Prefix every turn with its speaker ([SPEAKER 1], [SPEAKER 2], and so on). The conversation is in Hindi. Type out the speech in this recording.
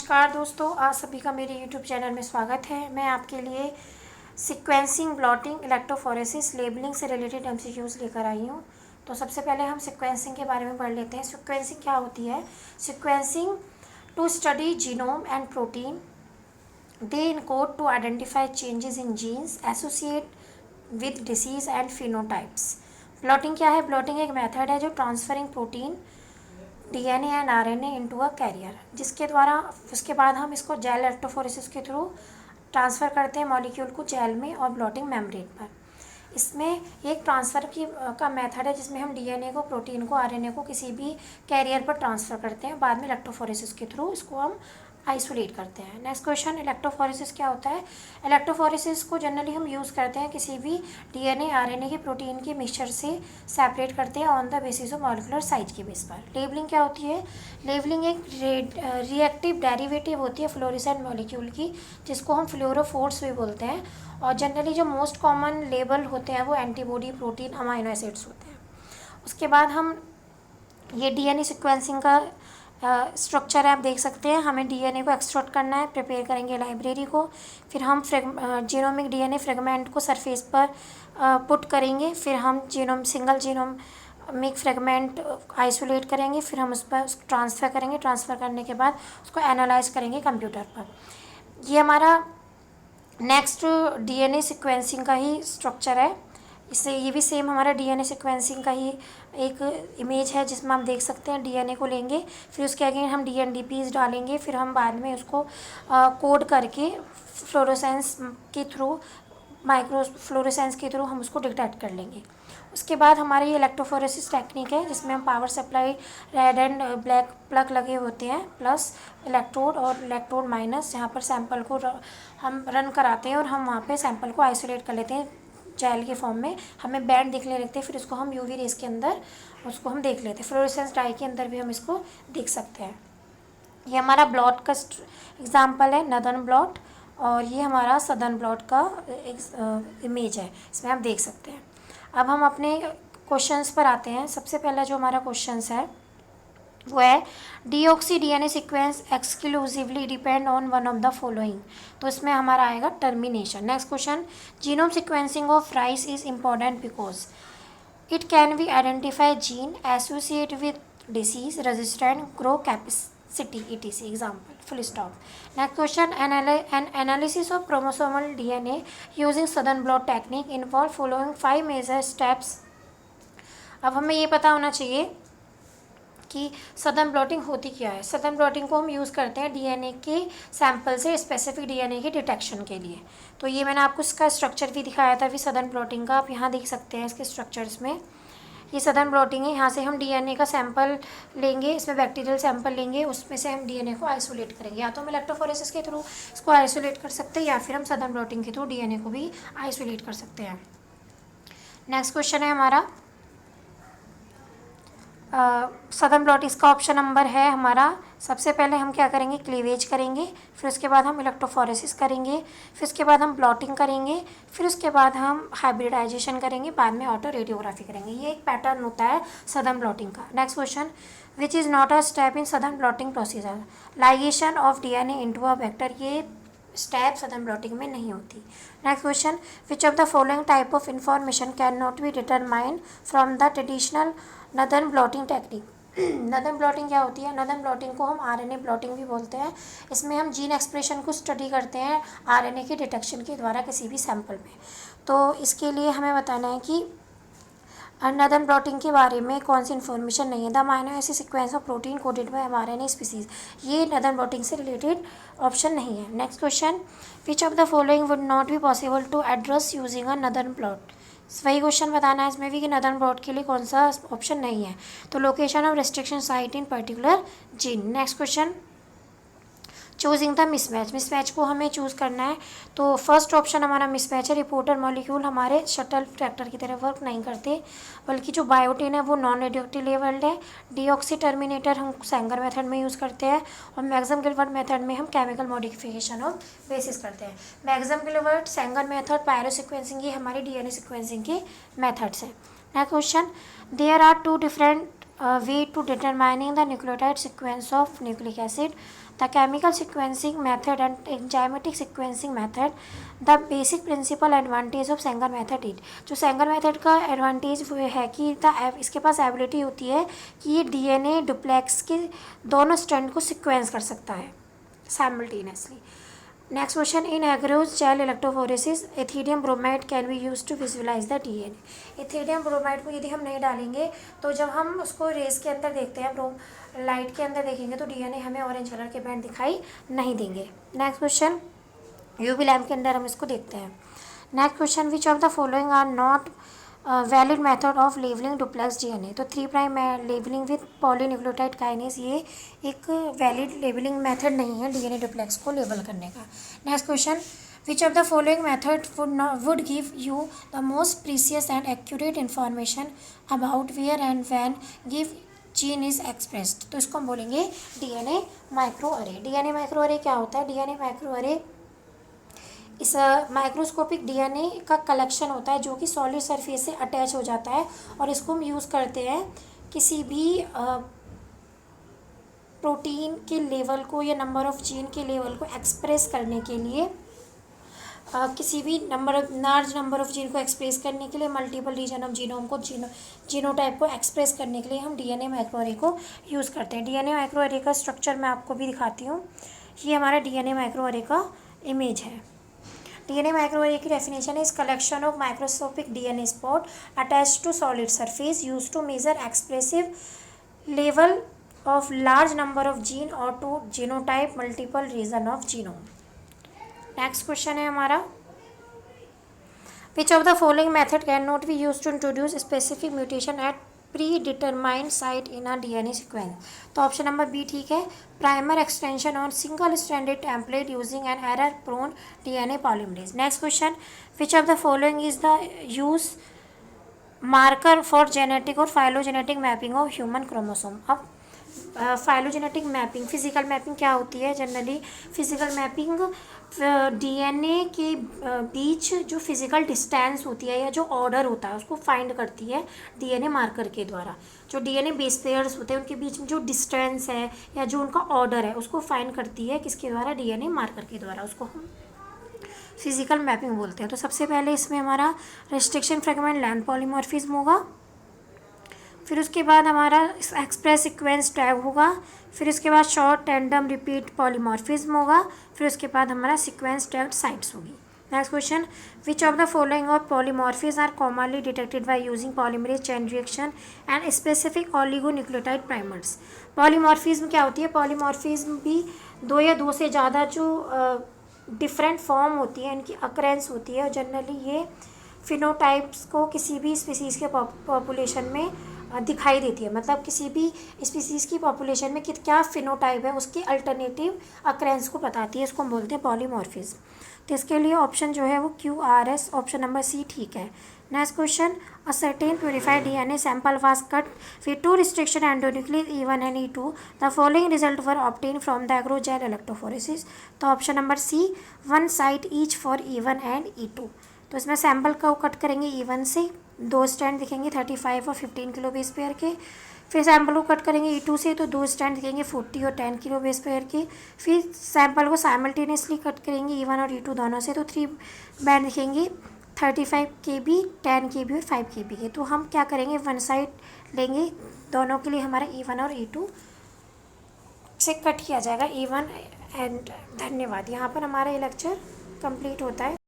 [SPEAKER 1] नमस्कार दोस्तों, आप सभी का मेरे YouTube चैनल में स्वागत है। मैं आपके लिए सीक्वेंसिंग, ब्लॉटिंग, इलेक्ट्रोफोरेसिस, लेबलिंग से रिलेटेड MCQs लेकर आई हूँ। तो सबसे पहले हम सीक्वेंसिंग के बारे में पढ़ लेते हैं। सीक्वेंसिंग क्या होती है? Sequencing to study genome and protein, they encode to identify changes in genes associate with disease and phenotypes. Blotting क्या है? ब्लॉटिंग एक मेथड है जो transferring protein, DNA and RNA into a carrier, जिसके द्वारा उसके बाद हम इसको जेल इलेक्ट्रोफोरेसिस के थ्रू ट्रांसफ़र करते हैं मॉलिक्यूल को जेल में और ब्लॉटिंग मेम्ब्रेन पर। इसमें एक ट्रांसफ़र का मेथड है जिसमें हम DNA को, प्रोटीन को, RNA को किसी भी कैरियर पर ट्रांसफ़र करते हैं। बाद में इलेक्ट्रोफोरेसिस के थ्रू इसको हम आइसोलेट करते हैं। नेक्स्ट क्वेश्चन, इलेक्ट्रोफोरेसिस क्या होता है? इलेक्ट्रोफोरेसिस को जनरली हम यूज़ करते हैं किसी भी DNA RNA की प्रोटीन के मिक्सचर से सेपरेट करते हैं on the basis of molecular size के बेस पर। लेबलिंग क्या होती है? लेबलिंग एक रिएक्टिव डेरिवेटिव होती है फ्लोरेसेंट मॉलिक्यूल की, जिसको हम फ्लोरोफोर्स भी बोलते हैं। और जनरली जो मोस्ट कॉमन लेबल होते हैं वो एंटीबॉडी, प्रोटीन, अमाइनो एसिड्स होते हैं। उसके बाद हम ये DNA सीक्वेंसिंग का स्ट्रक्चर है, आप देख सकते हैं। हमें DNA को एक्सट्रैक्ट करना है, प्रिपेयर करेंगे लाइब्रेरी को, फिर हम जीनोमिक DNA फ्रेगमेंट को सरफेस पर पुट करेंगे, फिर हम सिंगल जीनोमिक फ्रेगमेंट आइसोलेट करेंगे, फिर हम उस पर ट्रांसफ़र करेंगे। ट्रांसफ़र करने के बाद उसको एनालाइज करेंगे कंप्यूटर पर। ये हमारा नेक्स्ट DNA सीक्वेंसिंग का ही स्ट्रक्चर है। इससे ये भी सेम हमारा DNA सीक्वेंसिंग का ही एक इमेज है, जिसमें हम देख सकते हैं DNA को लेंगे, फिर उसके आगे हम DNDPs डालेंगे, फिर हम बाद में उसको कोड करके फ्लोरोसेंस के थ्रू, माइक्रो फ्लोरोसेंस के थ्रू हम उसको डिटेक्ट कर लेंगे। उसके बाद हमारी ये इलेक्ट्रोफोरेसिस टेक्निक है, जिसमें हम power supply red and black plug लगे होते हैं, प्लस इलेक्ट्रोड और इलेक्ट्रोड माइनस, जहाँ पर सैंपल को हम रन कराते हैं और हम वहाँ पे सैंपल को आइसोलेट कर लेते हैं जेल के फॉर्म में। हमें बैंड दिखने लगते हैं, फिर उसको हम UV रेस के अंदर उसको हम देख लेते हैं। फ्लोरेसेंस डाई के अंदर भी हम इसको देख सकते हैं। ये हमारा ब्लॉट का एग्जाम्पल है, नदर्न ब्लॉट, और ये हमारा सदर्न ब्लॉट का इमेज है, इसमें आप देख सकते हैं। अब हम अपने क्वेश्चंस पर आते हैं। सबसे पहला जो हमारा क्वेश्चंस है वो है, deoxy DNA sequence exclusively depend on one of the following. तो इसमें हमारा आएगा termination. Next question, genome sequencing of rice is important because it can be identify gene associate with disease resistant grow capacity ETC example, full stop. Next question, an analysis of chromosomal DNA using southern blot technique involve following 5 major steps. अब हमें ये पता होना चाहिए कि सदर्न ब्लॉटिंग होती क्या है। सदर्न ब्लॉटिंग को हम यूज़ करते हैं DNA के सैंपल से स्पेसिफिक DNA के डिटेक्शन के लिए। तो ये मैंने आपको इसका स्ट्रक्चर भी दिखाया था अभी सदर्न ब्लॉटिंग का, आप यहाँ देख सकते हैं इसके स्ट्रक्चर्स में। ये सदर्न ब्लॉटिंग है, यहाँ से हम DNA का सैंपल लेंगे, इसमें बैक्टीरियल सैंपल लेंगे, उसमें से हम DNA को आइसोलेट करेंगे। या तो हम इलेक्ट्रोफोरेसिस के थ्रू इसको आइसोलेट कर सकते हैं, या फिर हम सदर्न ब्लॉटिंग के थ्रू DNA को भी आइसोलेट कर सकते हैं। नेक्स्ट क्वेश्चन है हमारा सदर्न ब्लॉट, इसका ऑप्शन नंबर है हमारा। सबसे पहले हम क्या करेंगे, क्लीवेज करेंगे, फिर उसके बाद हम इलेक्ट्रोफोरेसिस करेंगे, फिर उसके बाद हम ब्लॉटिंग करेंगे, फिर उसके बाद हम हाइब्रिडाइजेशन करेंगे, बाद में ऑटो रेडियोग्राफी करेंगे। ये एक पैटर्न होता है सदर्न ब्लॉटिंग का। Next question, which is not a step in southern blotting procedure, ligation of DNA into a vector. ये स्टेप सदर्न ब्लॉटिंग में नहीं होती। Next question, which of the following type of information can not be determined from the traditional northern blotting technique. Northern blotting क्या होती है? नदर्न ब्लॉटिंग को हम RNA ब्लॉटिंग भी बोलते हैं। इसमें हम जीन एक्सप्रेशन को स्टडी करते हैं RNA के डिटेक्शन के द्वारा किसी भी सैंपल में। तो इसके लिए हमें बताना है कि नदर्न ब्लॉटिंग के बारे में कौन सी इन्फॉर्मेशन नहीं है। The amino acid sequence of protein coded by mRNA species, ये नदर्न ब्लॉटिंग से रिलेटेड ऑप्शन नहीं है। Next question, which of the following would not be possible to address using a northern blot. वही क्वेश्चन बताना है इसमें भी कि नदर्न ब्लॉट के लिए कौन सा ऑप्शन नहीं है। तो location of restriction site in particular gene. Next question, choosing the mismatch, mismatch को हमें चूज़ करना है। तो फर्स्ट ऑप्शन हमारा मिसमैच है, रिपोर्टर मॉलिक्यूल हमारे शटल ट्रैक्टर की तरह वर्क नहीं करते, बल्कि जो बायोटिन है वो नॉन रेडियोएक्टिव लेवल्ड है। डीऑक्सी टर्मिनेटर हम सैंगर मेथड में यूज़ करते हैं, और मैक्सम गिलबर्ट मेथड में हम केमिकल मॉडिफिकेशन ऑफ बेसिस करते हैं। Maxam Gilbert, Sanger method, pyrosequencing, ये हमारी DNA सीक्वेंसिंग के मेथड्स हैं। Next question, there are 2 different way to determining the nucleotide sequence of nucleic acid. The chemical sequencing method and enzymatic sequencing method, the basic principle advantage of Sanger method it. जो सेंगर मेथड का एडवांटेज वो है कि इसके पास एबिलिटी होती है कि ये डीएनए डुप्लेक्स के दोनों स्ट्रैंड को सिक्वेंस कर सकता है simultaneously. Next question, in agarose gel electrophoresis ethidium bromide can be use to visualize the DNA. Ethidium bromide को यदि हम नहीं डालेंगे तो जब हम उसको रेस के अंदर देखते हैं, लाइट के अंदर देखेंगे तो डीएनए हमें ऑरेंज कलर के बैंड दिखाई नहीं देंगे। नेक्स्ट क्वेश्चन, यूवी लैम्प के अंदर हम इसको देखते हैं। Next question, which of the following are not valid method of labelling duplex DNA. तो 3' लेवलिंग विथ पॉलीन्यूक्लियोटाइड काइनेज ये एक वैलिड लेवलिंग मेथड नहीं है डीएनए डुप्लेक्स को लेबल करने का। Next question, which of the following method would give you the most precise and accurate information about where and when give gene is expressed. तो इसको हम बोलेंगे DNA microarray. DNA microarray क्या होता है? डीएनए माइक्रो अरे इस माइक्रोस्कोपिक डीएनए का कलेक्शन होता है जो कि सॉलिड सरफेस से अटैच हो जाता है, और इसको हम यूज़ करते हैं किसी भी प्रोटीन के लेवल को या नंबर ऑफ जीन के लेवल को एक्सप्रेस करने के लिए, किसी भी लार्ज नंबर ऑफ जीन को एक्सप्रेस करने के लिए, मल्टीपल रीजन ऑफ जीनोम को जीनोटाइप को एक्सप्रेस करने के लिए हम डीएनए माइक्रो अरे को यूज़ करते हैं। डीएनए माइक्रो अरे का स्ट्रक्चर मैं आपको भी दिखाती हूँ। ये हमारा डीएनए माइक्रो अरे का इमेज है। डीएनए माइक्रो अरे की definition is collection of microscopic DNA spot attached to solid surface use to measure expressive level of large number of gene और to genotype multiple region of genome. Next question है हमारा, which of the following method can not be use to introduce specific mutation at predetermined site in a DNA sequence. तो ऑप्शन नंबर बी ठीक है, primer extension on single stranded template using N error prone DNA polymerase. Next question, which of the following is the use marker for genetic और phylogenetic mapping of human chromosome. अब फाइलोजेनेटिक मैपिंग, फिजिकल मैपिंग क्या होती है? जनरली फिजिकल मैपिंग डीएनए के बीच जो फिजिकल डिस्टेंस होती है या जो ऑर्डर होता है उसको फाइंड करती है डीएनए मार्कर के द्वारा। जो डीएनए बेस पेयर्स होते हैं उनके बीच में जो डिस्टेंस है या जो उनका ऑर्डर है उसको फाइंड करती है किसके द्वारा? डीएनए मार्कर के द्वारा। उसको हम फिजिकल मैपिंग बोलते हैं। तो सबसे पहले इसमें हमारा रेस्ट्रिक्शन फ्रेगमेंट लेंथ पॉलीमॉर्फिज्म होगा, फिर उसके बाद हमारा एक्सप्रेस सीक्वेंस टैग होगा, फिर उसके बाद शॉर्ट टेंडम रिपीट पॉलीमॉर्फिज्म होगा, फिर उसके बाद हमारा सीक्वेंस टैग साइट्स होगी। Next question, which of the following of polymorphism are commonly detected by using polymerase chain reaction and specific oligonucleotide primers. Polymorphism क्या होती है? पॉलीमॉर्फिज्म भी दो या दो से ज़्यादा जो डिफरेंट फॉर्म होती है इनकी अकरेंस होती है, और जनरली ये फिनोटाइप्स को किसी भी स्पीसीज़ के पॉपुलेशन में दिखाई देती है। मतलब किसी भी स्पीसीज़ की पॉपुलेशन में क्या फिनोटाइप है उसके अल्टरनेटिव अकरेंस को बताती है, इसको हम बोलते हैं पॉलीमॉर्फिज्म। तो इसके लिए ऑप्शन जो है वो QRS ऑप्शन नंबर सी ठीक है। Next question, a certain purified DNA sample was cut with two restriction endonuclease E1 and E2, the following result were obtain from the agarose gel electrophoresis. तो option number C, 1 site each for E1 and E2। तो इसमें सैंपल को कट करेंगे E1 से, 2 स्टैंड दिखेंगे 35 और 15 किलो बेस पेयर के। फिर सैंपल को कट करेंगे E2 से, तो 2 स्टैंड दिखेंगे 40 और 10 किलो बेस पेयर के। फिर सैंपल को साइमल्टेनियसली कट करेंगे E1 और E2 दोनों से, तो 3 बैंड दिखेंगे 35 KB, 10 KB और 5 KB के। तो हम क्या करेंगे, 1 साइड लेंगे दोनों के लिए, हमारा E1 और E2 से कट किया जाएगा E1 एंड। धन्यवाद। यहाँ पर हमारा ये लेक्चर कंप्लीट होता है।